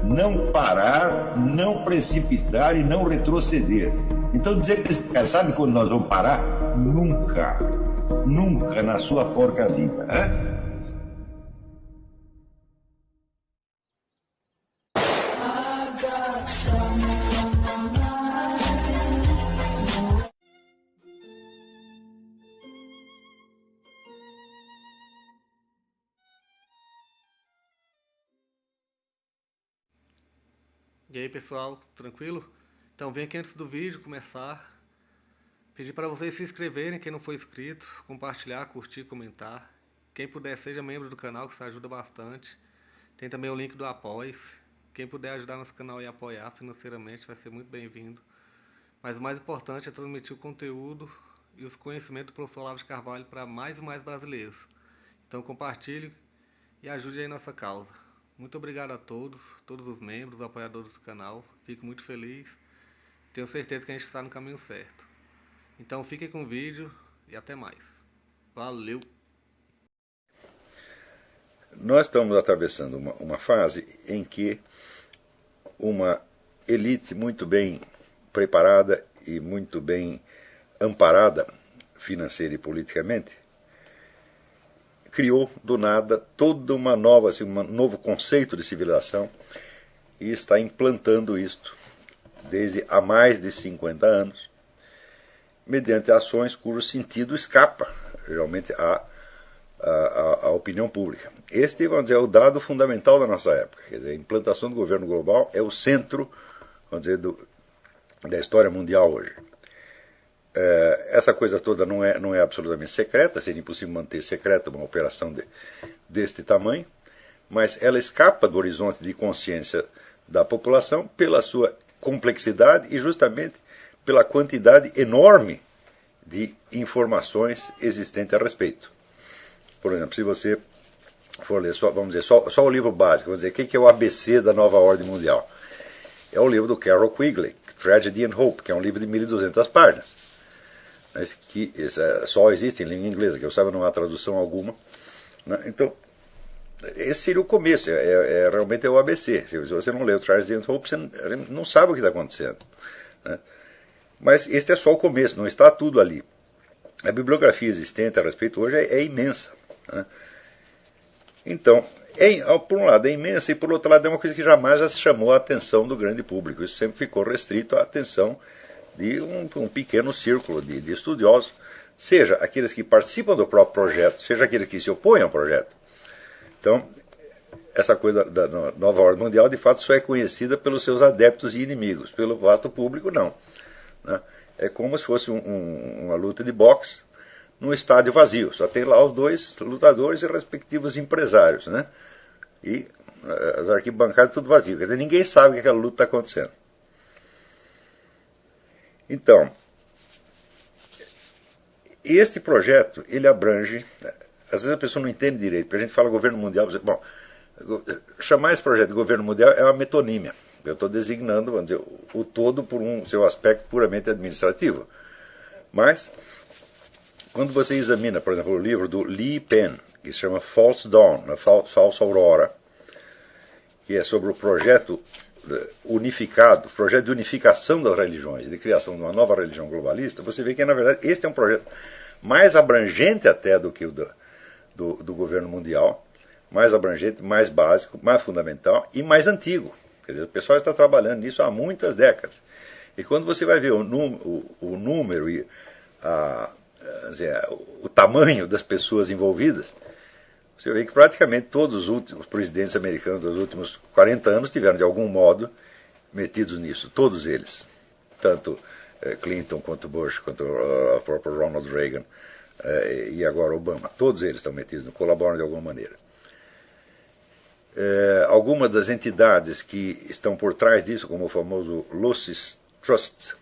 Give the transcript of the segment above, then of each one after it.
não parar, não precipitar e não retroceder. Então dizer para esse cara, sabe quando nós vamos parar? Nunca. Nunca na sua porca vida. Né? E aí pessoal, tranquilo? Então vem aqui antes do vídeo começar, pedir para vocês se inscreverem, quem não for inscrito, compartilhar, curtir, comentar. Quem puder seja membro do canal, que isso ajuda bastante. Tem também o link do Apoia-se. Quem puder ajudar nosso canal e apoiar financeiramente vai ser muito bem-vindo. Mas o mais importante é transmitir o conteúdo e os conhecimentos do professor Olavo de Carvalho para mais e mais brasileiros. Então compartilhe e ajude aí nossa causa. Muito obrigado a todos os membros, apoiadores do canal. Fico muito feliz. Tenho certeza que a gente está no caminho certo. Então fiquem com o vídeo e até mais. Valeu! Nós estamos atravessando uma fase em que uma elite muito bem preparada e muito bem amparada financeira e politicamente criou do nada toda uma nova, assim, um novo conceito de civilização e está implantando isto desde há mais de 50 anos, mediante ações cujo sentido escapa geralmente à opinião pública. Este, vamos dizer, é o dado fundamental da nossa época. Quer dizer, a implantação do governo global é o centro, vamos dizer, da história mundial hoje. Essa coisa toda não é absolutamente secreta, seria impossível manter secreta uma operação deste tamanho, mas ela escapa do horizonte de consciência da população pela sua complexidade e justamente pela quantidade enorme de informações existentes a respeito. Por exemplo, se você for ler vamos dizer, só o livro básico, vamos dizer, o que é o ABC da nova ordem mundial? É o livro do Carroll Quigley, Tragedy and Hope, que é um livro de 1.200 páginas. Que só existe em língua inglesa, que eu saiba não há tradução alguma. Né? Então, esse seria o começo, realmente é o ABC. Se você não lê o Tragedy and Hope, você não sabe o que está acontecendo. Né? Mas este é só o começo, não está tudo ali. A bibliografia existente a respeito hoje é imensa. Né? Então, por um lado é imensa e por outro lado é uma coisa que jamais já se chamou a atenção do grande público. Isso sempre ficou restrito à atenção de um pequeno círculo de estudiosos, seja aqueles que participam do próprio projeto, seja aqueles que se opõem ao projeto. Então, essa coisa da nova ordem mundial, de fato, só é conhecida pelos seus adeptos e inimigos. Pelo vasto público, não. Né? É como se fosse uma luta de boxe num estádio vazio. Só tem lá os dois lutadores e respectivos empresários. Né? E as arquibancadas tudo vazio. Quer dizer, ninguém sabe que aquela luta está acontecendo. Então, este projeto, ele abrange, às vezes a pessoa não entende direito, porque a gente fala governo mundial, bom, chamar esse projeto de governo mundial é uma metonímia. Eu estou designando, vamos dizer, o todo por um seu aspecto puramente administrativo. Mas, quando você examina, por exemplo, o livro do Lee Penn, que se chama False Dawn, Falsa Aurora, que é sobre o projeto unificado, projeto de unificação das religiões, de criação de uma nova religião globalista, você vê que, na verdade, este é um projeto mais abrangente até do que o do governo mundial, mais abrangente, mais básico, mais fundamental e mais antigo. Quer dizer, o pessoal está trabalhando nisso há muitas décadas. E quando você vai ver o número e o tamanho das pessoas envolvidas, você vê que praticamente todos os presidentes americanos dos últimos 40 anos tiveram, de algum modo, metidos nisso. Todos eles. Tanto Clinton, quanto Bush, quanto o próprio Ronald Reagan e agora Obama. Todos eles estão metidos, colaboram de alguma maneira. Algumas das entidades que estão por trás disso, como o famoso Lucis Trust,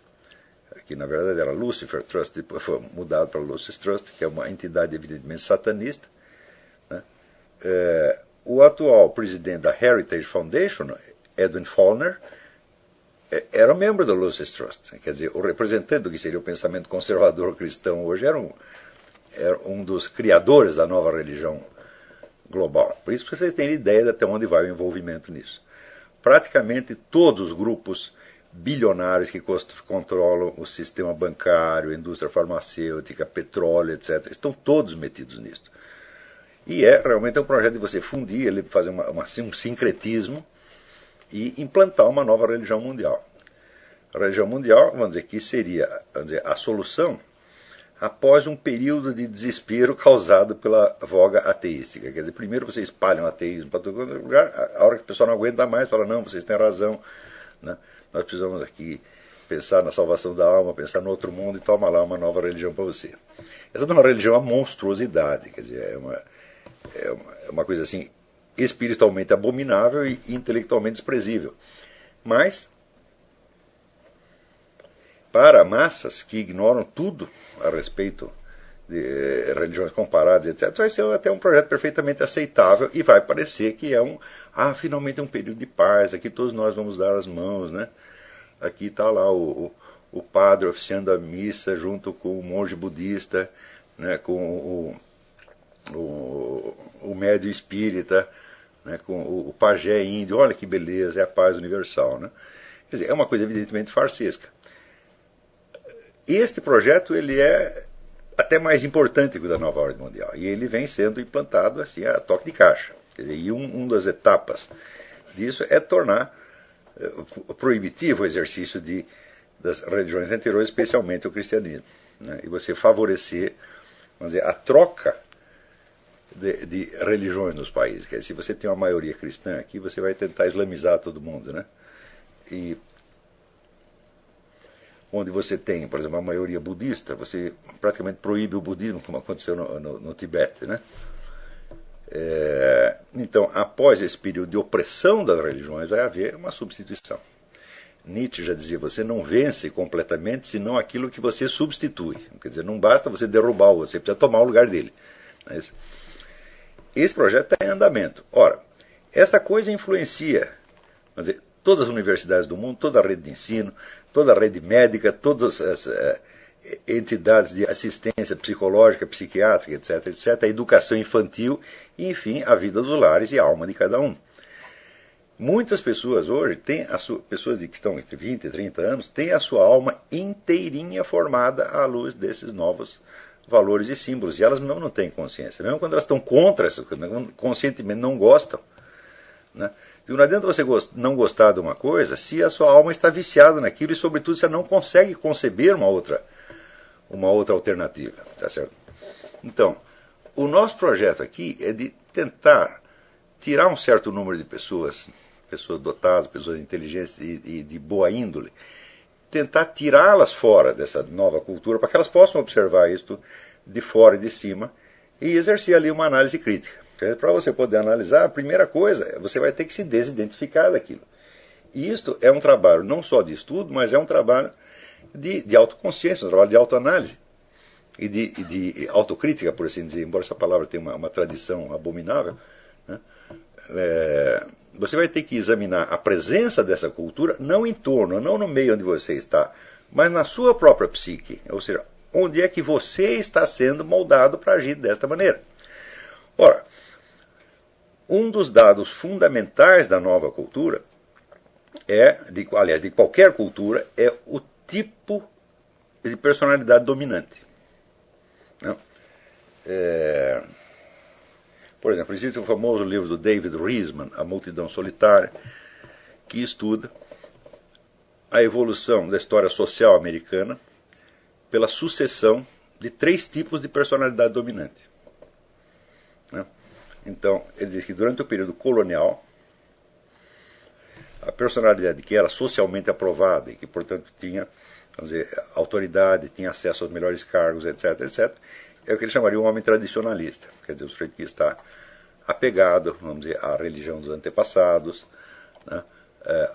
que na verdade era Lucifer Trust, depois foi mudado para Lucis Trust, que é uma entidade evidentemente satanista. O atual presidente da Heritage Foundation, Edwin Follner, era membro da Lucis Trust. Quer dizer, o representante do que seria o pensamento conservador cristão hoje era um dos criadores da nova religião global. Por isso vocês têm ideia de até onde vai o envolvimento nisso. praticamente todos os grupos bilionários que controlam o sistema bancário, a indústria farmacêutica, petróleo, etc., estão todos metidos nisso. E realmente um projeto de você fundir, ele fazer um sincretismo e implantar uma nova religião mundial. A religião mundial, vamos dizer, que seria, a solução após um período de desespero causado pela voga ateística. Quer dizer, primeiro você espalha um ateísmo para todo lugar, a hora que o pessoal não aguenta mais, fala, não, vocês têm razão, né? Nós precisamos aqui pensar na salvação da alma, pensar no outro mundo e toma lá uma nova religião para você. Essa não é uma religião, é uma monstruosidade, quer dizer, é uma coisa assim espiritualmente abominável e intelectualmente desprezível. Mas, para massas que ignoram tudo a respeito de religiões comparadas, etc., vai ser até um projeto perfeitamente aceitável e vai parecer que é finalmente é um período de paz, aqui todos nós vamos dar as mãos, né? Aqui está lá o padre oficiando a missa junto com o monge budista, né? Com o médium espírita, né? Com o pajé índio, olha que beleza, é a paz universal, né? Quer dizer, é uma coisa evidentemente farsesca. Este projeto ele é até mais importante que o da nova ordem mundial, e ele vem sendo implantado assim a toque de caixa. E uma das etapas disso é tornar proibitivo o exercício das religiões anteriores, especialmente o cristianismo, né? E você favorecer, vamos dizer, a troca de religiões nos países. Quer dizer, se você tem uma maioria cristã aqui, você vai tentar islamizar todo mundo, né? E onde você tem, por exemplo, a maioria budista, você praticamente proíbe o budismo, como aconteceu no Tibete, né? Então, após esse período de opressão das religiões, vai haver uma substituição. Nietzsche já dizia, você não vence completamente, senão aquilo que você substitui. Quer dizer, não basta você derrubar o outro, você precisa tomar o lugar dele. Esse projeto está em andamento. Ora, esta coisa influencia, vamos dizer, todas as universidades do mundo, toda a rede de ensino, toda a rede médica, todas as entidades de assistência psicológica, psiquiátrica, etc., etc., a educação infantil e, enfim, a vida dos lares e a alma de cada um. Muitas pessoas hoje, pessoas que estão entre 20 e 30 anos, têm a sua alma inteirinha formada à luz desses novos valores e símbolos, e elas não têm consciência. Mesmo quando elas estão contra isso, conscientemente não gostam, né? Não adianta você não gostar de uma coisa se a sua alma está viciada naquilo e, sobretudo, você não consegue conceber uma outra alternativa. Tá certo? Então, o nosso projeto aqui é de tentar tirar um certo número de pessoas dotadas, pessoas inteligentes e de boa índole, tentar tirá-las fora dessa nova cultura para que elas possam observar isto de fora e de cima e exercer ali uma análise crítica. Para você poder analisar, a primeira coisa, você vai ter que se desidentificar daquilo. E isto é um trabalho não só de estudo, mas é um trabalho de autoconsciência, um trabalho de autoanálise e de autocrítica, por assim dizer, embora essa palavra tenha uma tradição abominável, né? Você vai ter que examinar a presença dessa cultura, não em torno, não no meio onde você está, mas na sua própria psique, ou seja, onde é que você está sendo moldado para agir desta maneira. Ora, um dos dados fundamentais da nova cultura de qualquer cultura, é o tipo de personalidade dominante. Não? Por exemplo, existe o famoso livro do David Riesman, A Multidão Solitária, que estuda a evolução da história social americana pela sucessão de 3 tipos de personalidade dominante. Não? Então, ele diz que durante o período colonial, a personalidade que era socialmente aprovada e que, portanto, tinha, vamos dizer, autoridade, tinha acesso aos melhores cargos, etc., etc., é o que ele chamaria um homem tradicionalista. Quer dizer, o sujeito que está apegado, vamos dizer, à religião dos antepassados, né,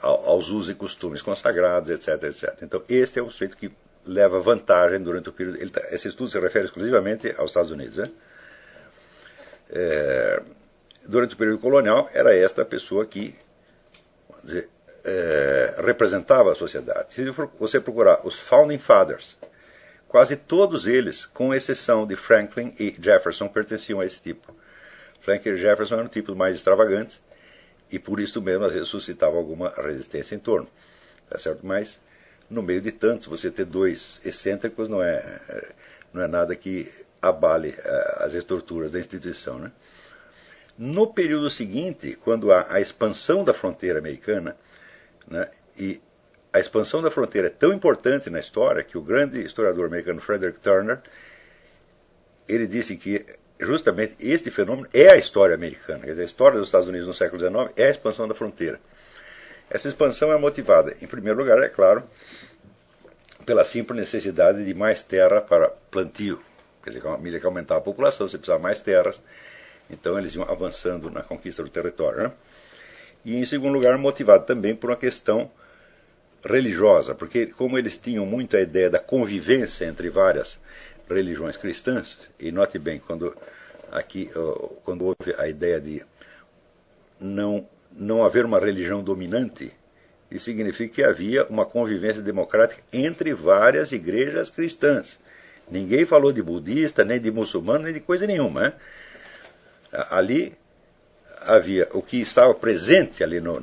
aos usos e costumes consagrados, etc., etc. Então, este é o sujeito que leva vantagem durante o período... Esse estudo se refere exclusivamente aos Estados Unidos, né? Durante o período colonial, era esta pessoa que, vamos dizer, representava a sociedade. Se você procurar os Founding Fathers, quase todos eles, com exceção de Franklin e Jefferson, pertenciam a esse tipo. Franklin e Jefferson eram tipos mais extravagantes e por isso mesmo às vezes suscitava alguma resistência em torno. Tá certo? Mas no meio de tantos, você ter dois excêntricos não é nada que abale as estruturas da instituição, né? No período seguinte, quando há a expansão da fronteira americana, né, e a expansão da fronteira é tão importante na história que o grande historiador americano Frederick Turner, ele disse que justamente este fenômeno é a história americana. Quer dizer, a história dos Estados Unidos no século XIX é a expansão da fronteira. Essa expansão é motivada, em primeiro lugar, é claro, pela simples necessidade de mais terra para plantio. Quer dizer, à medida que aumentava a população, você precisava mais terras, então eles iam avançando na conquista do território, né? E, em segundo lugar, motivado também por uma questão religiosa, porque como eles tinham muito a ideia da convivência entre várias religiões cristãs, e note bem, quando houve a ideia de não haver uma religião dominante, isso significa que havia uma convivência democrática entre várias igrejas cristãs. Ninguém falou de budista, nem de muçulmano, nem de coisa nenhuma, né? Ali havia o que estava presente ali no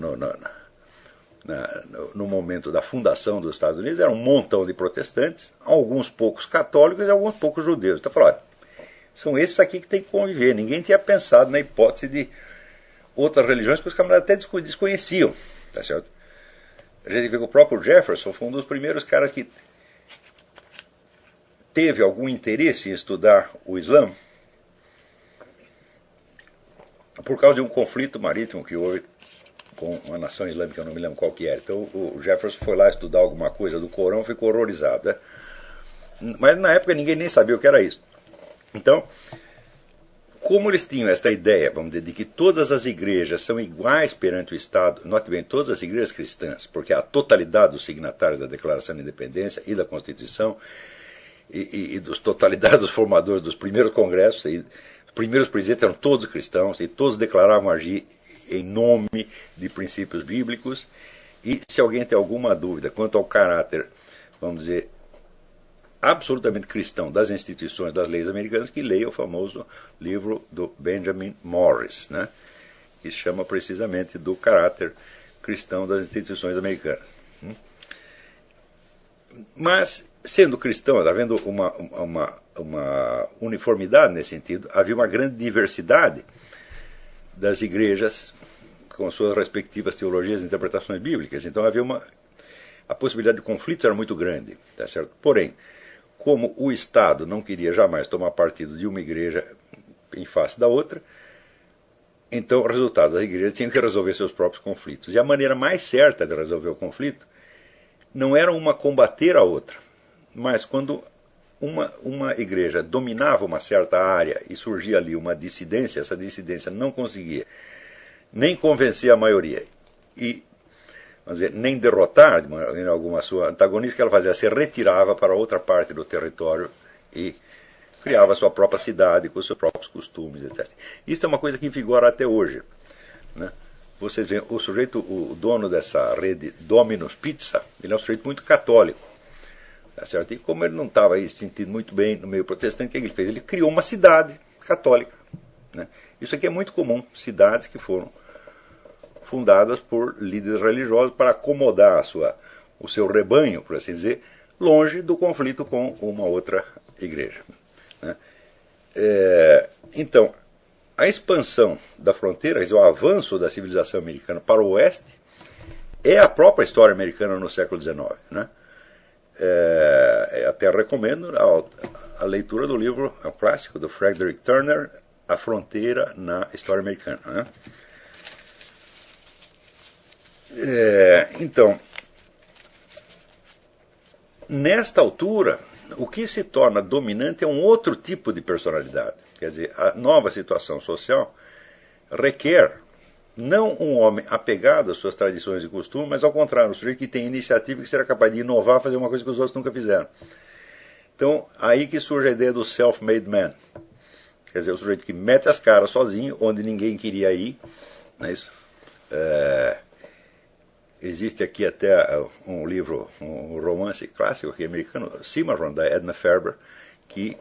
momento da fundação dos Estados Unidos, era um montão de protestantes, alguns poucos católicos e alguns poucos judeus. Então falaram, são esses aqui que tem que conviver. Ninguém tinha pensado na hipótese de outras religiões que os camaradas até desconheciam. Tá certo? A gente vê que o próprio Jefferson foi um dos primeiros caras que teve algum interesse em estudar o Islã por causa de um conflito marítimo que houve com uma nação islâmica, eu não me lembro qual que era. Então o Jefferson foi lá estudar alguma coisa do Corão e ficou horrorizado, né? Mas na época ninguém nem sabia o que era isso. Então, como eles tinham esta ideia, vamos dizer, de que todas as igrejas são iguais perante o Estado, note bem, todas as igrejas cristãs, porque a totalidade dos signatários da Declaração de Independência e da Constituição e dos totalidade dos formadores dos primeiros congressos, os primeiros presidentes eram todos cristãos e todos declaravam agir em nome de princípios bíblicos. E se alguém tem alguma dúvida quanto ao caráter, vamos dizer, absolutamente cristão das instituições, das leis americanas, que leia o famoso livro do Benjamin Morris, né, que se chama precisamente do caráter cristão das instituições americanas. Mas, sendo cristão, havendo uma uniformidade nesse sentido, havia uma grande diversidade das igrejas com suas respectivas teologias e interpretações bíblicas. Então havia a possibilidade de conflitos era muito grande, tá certo? Porém, como o Estado não queria jamais tomar partido de uma igreja em face da outra, então o resultado das igrejas tinham que resolver seus próprios conflitos. E a maneira mais certa de resolver o conflito não era uma combater a outra, mas quando uma igreja dominava uma certa área e surgia ali uma dissidência, essa dissidência não conseguia nem convencer a maioria e, vamos dizer, nem derrotar em alguma sua antagonista, que ela fazia, se retirava para outra parte do território e criava a sua própria cidade com os seus próprios costumes, etc. Isso é uma coisa que vigora até hoje, né? Vocês veem, o dono dessa rede Domino's Pizza, ele é um sujeito muito católico. Tá certo? E como ele não estava aí se sentindo muito bem no meio protestante, o que ele fez? Ele criou uma cidade católica, né? Isso aqui é muito comum, cidades que foram fundadas por líderes religiosos para acomodar o seu rebanho, por assim dizer, longe do conflito com uma outra igreja, né? Então, a expansão da fronteira, quer dizer, o avanço da civilização americana para o oeste, é a própria história americana no século XIX, né? Até recomendo a leitura do livro, é um clássico, do Frederick Turner, A Fronteira na História Americana, né? Então, nesta altura, o que se torna dominante é um outro tipo de personalidade. Quer dizer, a nova situação social requer não um homem apegado às suas tradições e costumes, mas ao contrário, um sujeito que tem iniciativa e que será capaz de inovar, fazer uma coisa que os outros nunca fizeram. Então, aí que surge a ideia do self-made man. Quer dizer, o sujeito que mete as caras sozinho, onde ninguém queria ir. Não é isso? Existe aqui até um livro, um romance clássico aqui americano, Cimarron, da Edna Ferber, que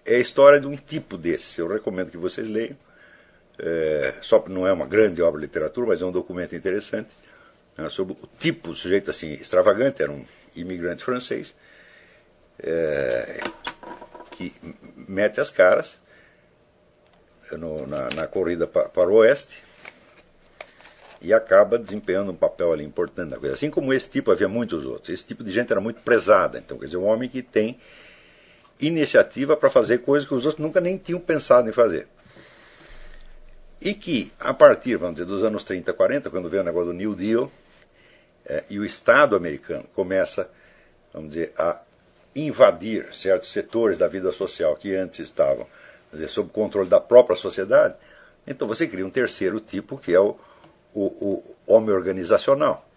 é a história de um tipo desse. Eu recomendo que vocês leiam. só não é uma grande obra de literatura, mas é um documento interessante, né, sobre o tipo de sujeito assim, extravagante. Era um imigrante francês que mete as caras na corrida para o oeste e acaba desempenhando um papel ali importante na coisa. Assim como esse tipo, havia muitos outros. Esse tipo de gente era muito prezada. Então, quer dizer, um homem que tem iniciativa para fazer coisas que os outros nunca nem tinham pensado em fazer. E que, a partir, vamos dizer, dos anos 30, 40, quando veio o negócio do New Deal, e o Estado americano começa, vamos dizer, a invadir certos setores da vida social que antes estavam, vamos dizer, sob controle da própria sociedade, então você cria um terceiro tipo, que é o homem organizacional,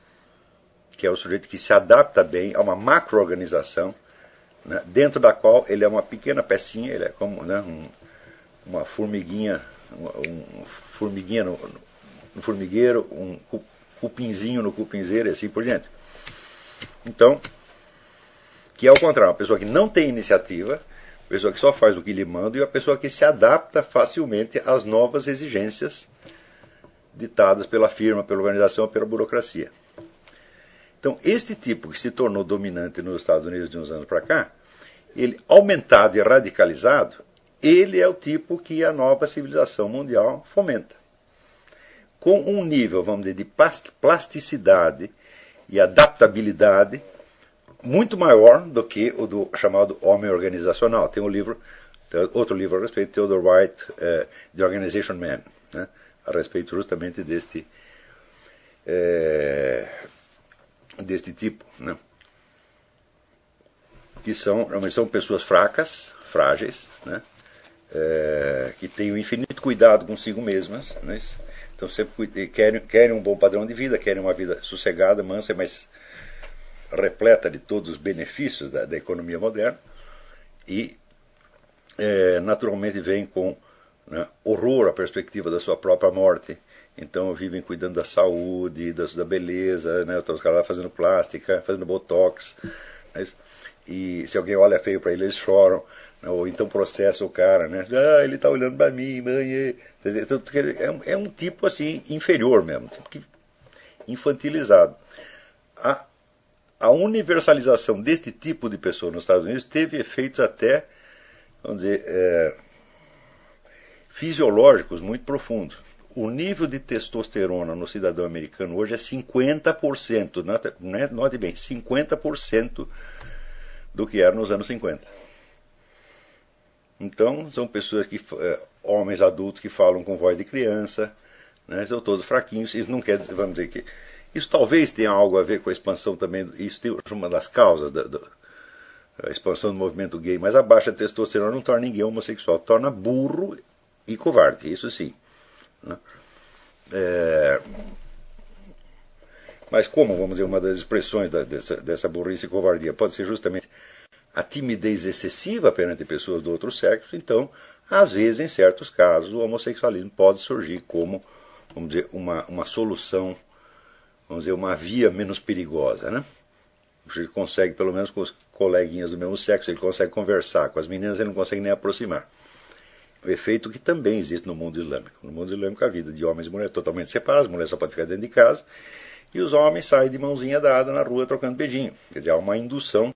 que é o sujeito que se adapta bem a uma macro-organização, né, dentro da qual ele é uma pequena pecinha, ele é como, né, uma formiguinha, formiguinha no formigueiro, um cupinzinho no cupinzeiro e assim por diante. Então, que é o contrário, uma pessoa que não tem iniciativa, uma pessoa que só faz o que lhe manda e uma pessoa que se adapta facilmente às novas exigências ditadas pela firma, pela organização, pela burocracia. Então, este tipo que se tornou dominante nos Estados Unidos de uns anos para cá, ele aumentado e radicalizado, ele é o tipo que a nova civilização mundial fomenta. Com um nível, vamos dizer, de plasticidade e adaptabilidade muito maior do que o do chamado homem organizacional. Tem outro livro a respeito, Theodore White, The Organization Man, né, a respeito justamente deste tipo, né, que são pessoas fracas, frágeis, né, que têm um infinito cuidado consigo mesmas, né, então sempre querem um bom padrão de vida, querem uma vida sossegada, mansa, mas repleta de todos os benefícios da economia moderna, e naturalmente vêm com, né, horror à perspectiva da sua própria morte. Então vivem cuidando da saúde, da beleza, né, os caras lá fazendo plástica, fazendo botox, né, e se alguém olha feio para eles choram, né, ou então processa o cara, né, ele está olhando para mim, mãe. É um tipo assim inferior mesmo, um tipo infantilizado. A universalização deste tipo de pessoa nos Estados Unidos teve efeitos até, vamos dizer, fisiológicos muito profundos. O nível de testosterona no cidadão americano hoje é 50%, note bem, 50% do que era nos anos 50. Então, são pessoas homens adultos que falam com voz de criança, né, são todos fraquinhos. Isso não quer dizer, vamos dizer que isso talvez tenha algo a ver com a expansão também, isso tem uma das causas da expansão do movimento gay, mas a baixa testosterona não torna ninguém homossexual, torna burro e covarde, isso sim. Né? Mas como, vamos dizer, uma das expressões dessa burrice e covardia pode ser justamente a timidez excessiva perante pessoas do outro sexo, então, às vezes, em certos casos, o homossexualismo pode surgir como, vamos dizer, uma solução, vamos dizer, uma via menos perigosa, né? Ele consegue, pelo menos com os coleguinhas do mesmo sexo, ele consegue conversar, com as meninas ele não consegue nem aproximar. O efeito que também existe no mundo islâmico. No mundo islâmico a vida de homens e mulheres é totalmente separada, as mulheres só podem ficar dentro de casa, e os homens saem de mãozinha dada na rua trocando beijinho. Quer dizer, há uma indução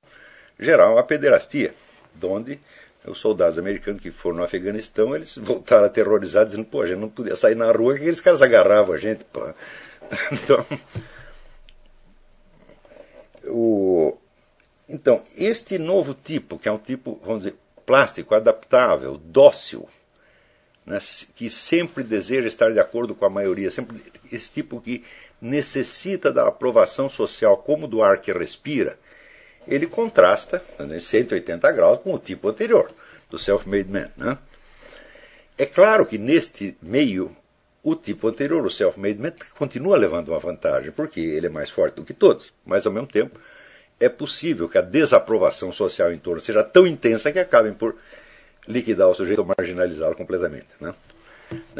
geral à pederastia, onde os soldados americanos que foram no Afeganistão, eles voltaram aterrorizados, dizendo, pô, a gente não podia sair na rua, que aqueles caras agarravam a gente, pô. Então, este novo tipo, que é um tipo, vamos dizer, plástico, adaptável, dócil, né, que sempre deseja estar de acordo com a maioria, sempre esse tipo que necessita da aprovação social como do ar que respira, ele contrasta em 180 graus com o tipo anterior, do self-made man. Né? É claro que neste meio, o tipo anterior, o self-made man, continua levando uma vantagem, porque ele é mais forte do que todos, mas ao mesmo tempo é possível que a desaprovação social em torno seja tão intensa que acabem por liquidar o sujeito ou marginalizá-lo completamente. Né?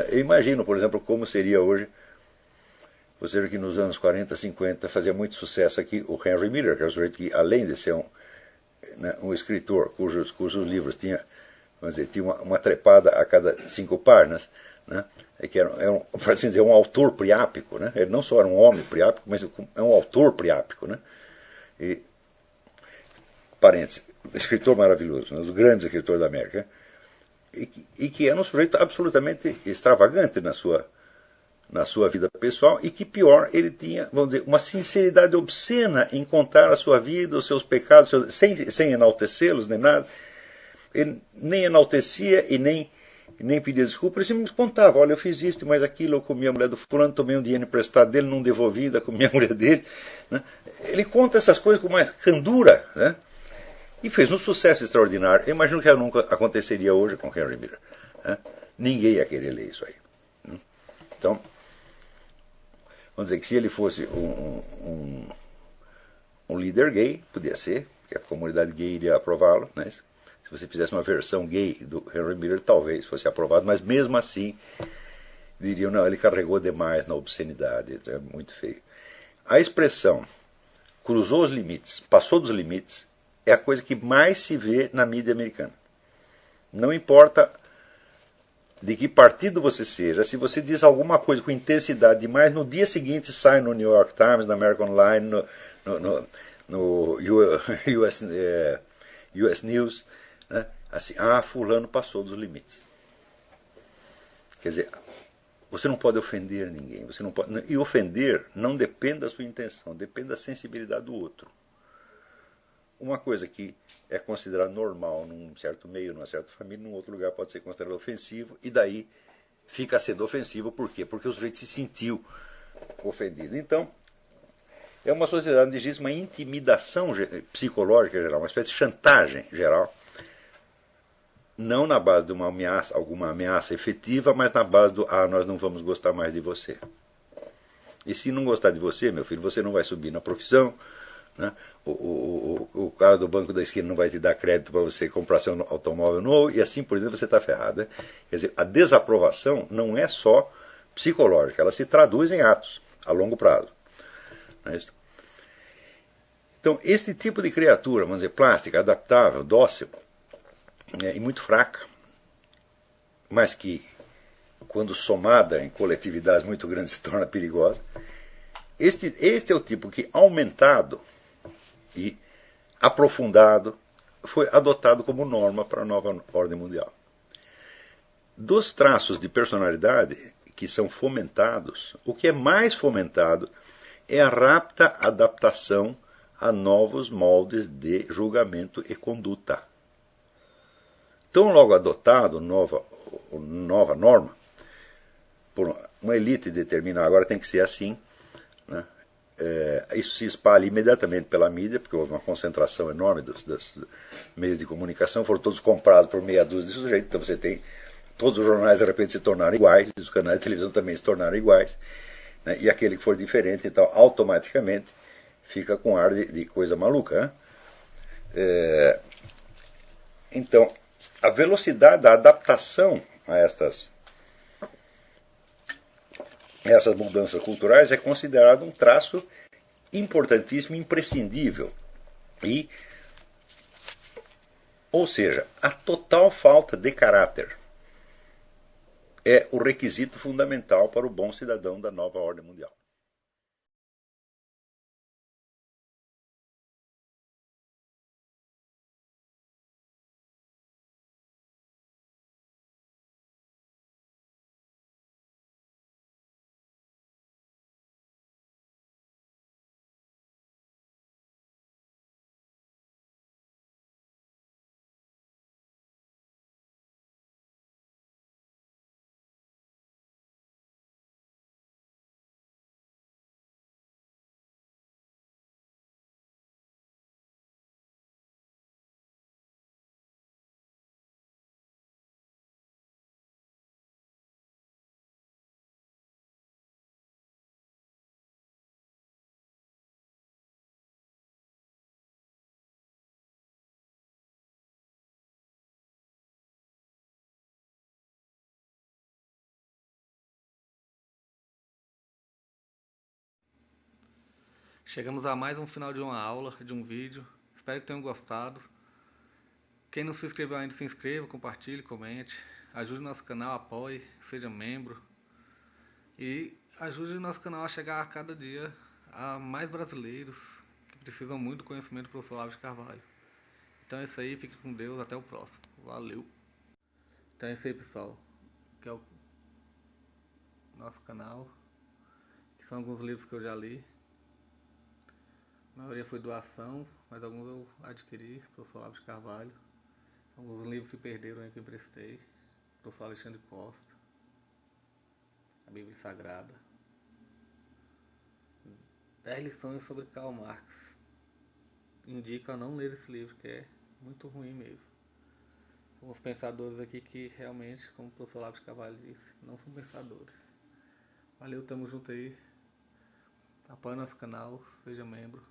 Eu imagino, por exemplo, como seria hoje, você vê que nos anos 40, 50 fazia muito sucesso aqui o Henry Miller, que era um sujeito que, além de ser um escritor cujos livros tinha uma trepada a cada 5 páginas, né? Que por assim dizer, um autor priápico, né? Ele não só era um homem priápico, mas é um autor priápico, né? E, parênteses, escritor maravilhoso, um dos grandes escritores da América, e que era um sujeito absolutamente extravagante na sua vida pessoal, e que pior, ele tinha, vamos dizer, uma sinceridade obscena em contar a sua vida, os seus pecados, sem enaltecê-los nem nada. Ele nem enaltecia e nem pedia desculpa, ele simplesmente contava: olha, eu fiz isso, mas aquilo, eu comi a mulher do fulano, tomei um dinheiro emprestado dele, não devolvi, ainda comi a mulher dele. Né? Ele conta essas coisas com uma candura, né? E fez um sucesso extraordinário. Eu imagino que nunca aconteceria hoje com Henry Miller. Né? Ninguém ia querer ler isso aí. Então, vamos dizer que se ele fosse um líder gay, podia ser, que a comunidade gay iria aprová-lo, né? Se você fizesse uma versão gay do Henry Miller, talvez fosse aprovado, mas mesmo assim diriam: não, ele carregou demais na obscenidade, é muito feio. A expressão cruzou os limites, passou dos limites, é a coisa que mais se vê na mídia americana. Não importa de que partido você seja, se você diz alguma coisa com intensidade demais, no dia seguinte sai no New York Times, no American Online, no US News, né? Assim, fulano passou dos limites. Quer dizer, você não pode ofender ninguém. Você não pode, e ofender não depende da sua intenção, depende da sensibilidade do outro. Uma coisa que é considerada normal num certo meio, numa certa família, num outro lugar pode ser considerado ofensivo, e daí fica sendo ofensivo. Por quê? Porque o sujeito se sentiu ofendido. Então, é uma sociedade onde existe uma intimidação psicológica geral, uma espécie de chantagem geral, não na base de uma ameaça, alguma ameaça efetiva, mas na base do: nós não vamos gostar mais de você. E se não gostar de você, meu filho, você não vai subir na profissão, né? O cara do banco da esquina não vai te dar crédito para você comprar seu automóvel novo, e assim por diante, você está ferrado. Né? Quer dizer, a desaprovação não é só psicológica, ela se traduz em atos a longo prazo. Não é isso? Então, esse tipo de criatura, vamos dizer, plástica, adaptável, dócil, e muito fraca, mas que, quando somada em coletividades muito grandes, se torna perigosa. Este é o tipo que, aumentado e aprofundado, foi adotado como norma para a nova ordem mundial. Dos traços de personalidade que são fomentados, o que é mais fomentado é a rápida adaptação a novos moldes de julgamento e conduta. Tão logo adotado nova norma, por uma elite determinar: agora tem que ser assim, né? Isso se espalha imediatamente pela mídia, porque houve uma concentração enorme dos meios de comunicação, foram todos comprados por meia dúzia de sujeitos, então você tem todos os jornais de repente se tornaram iguais, os canais de televisão também se tornaram iguais, né? E aquele que for diferente, então automaticamente fica com ar de coisa maluca. Né? Então, a velocidade da adaptação a essas mudanças culturais é considerado um traço importantíssimo, imprescindível. Ou seja, a total falta de caráter é o requisito fundamental para o bom cidadão da nova ordem mundial. Chegamos a mais um final de uma aula, de um vídeo. Espero que tenham gostado. Quem não se inscreveu ainda, se inscreva, compartilhe, comente. ajude o nosso canal, apoie, seja membro. E ajude o nosso canal a chegar a cada dia a mais brasileiros que precisam muito do conhecimento do professor Olavo de Carvalho. Então é isso aí, fique com Deus, até o próximo. Valeu! Então é isso aí, pessoal, que é o nosso canal, que são alguns livros que eu já li. A maioria foi doação, mas alguns eu adquiri, professor Olavo de Carvalho. Alguns livros se perderam aí que eu emprestei, professor Alexandre Costa, a Bíblia Sagrada. 10 lições sobre Karl Marx. Indico a não ler esse livro, que é muito ruim mesmo. Alguns pensadores aqui que realmente, como o professor Olavo de Carvalho disse, não são pensadores. Valeu, tamo junto aí. Apoie nosso canal, seja membro.